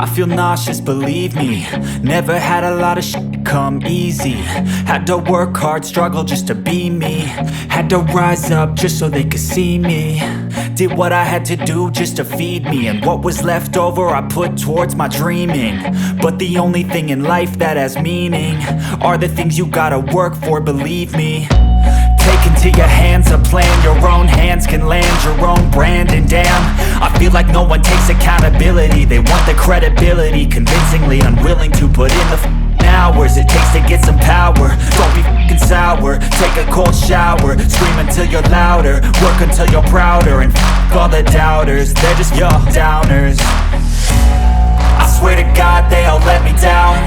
I feel nauseous, believe me. Never had a lot of shit come easy. Had to work hard, struggle just to be me. Had to rise up just so they could see me. Did what I had to do just to feed me, and what was left over I put towards my dreaming. But the only thing in life that has meaning are the things you gotta work for, believe me. Take into your hands a plan, your own hands can land your own brand. And damn, I feel like no one takes accountability. They want the credibility, convincingly unwilling to put in the hours it takes to get some power. Don't be f***ing sour, take a cold shower. Scream until you're louder, work until you're prouder. And f*** all the doubters, they're just your downers. I swear to God they all let me down.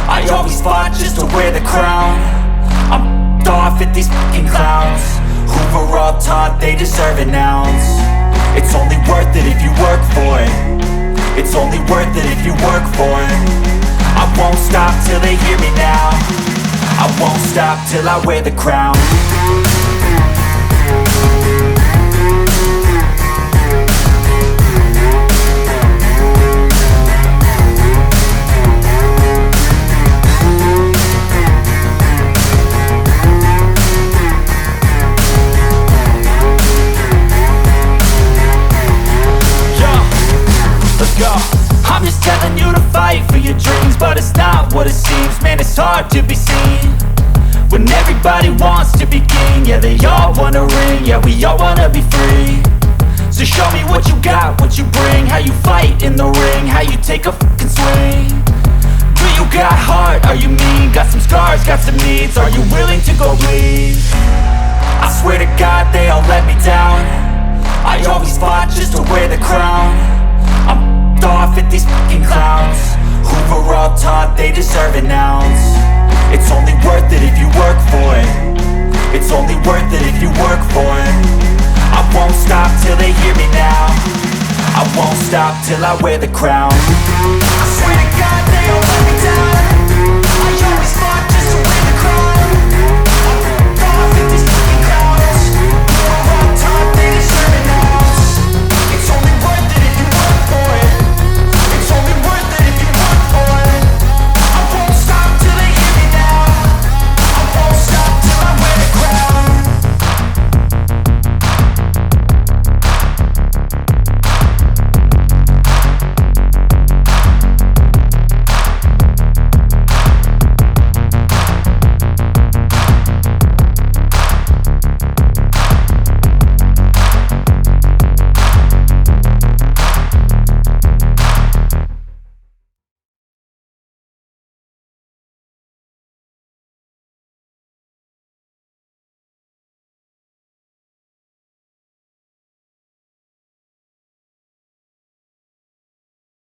I always fought just to wear the crown. I'm off at these fucking clowns who were all taught they deserve an ounce. It's only worth it if you work for it. It's only worth it if you work for it. I won't stop till they hear me now. I won't stop till I wear the crown. I'm just telling you to fight for your dreams, but it's not what it seems. Man, it's hard to be seen when everybody wants to be king. Yeah, they all wanna ring, yeah, we all wanna be free. So show me what you got, what you bring, how you fight in the ring, how you take a fucking swing. Do you got heart, are you mean? Got some scars, got some needs, are you willing to go bleed? I swear to God they all let me down. I always fought just to wear the crown. I'm off at these fucking clowns who were all taught they deserve an ounce. It's only worth it if you work for it. It's only worth it if you work for it. I won't stop till they hear me now. I won't stop till I wear the crown. I swear to God they all let me down.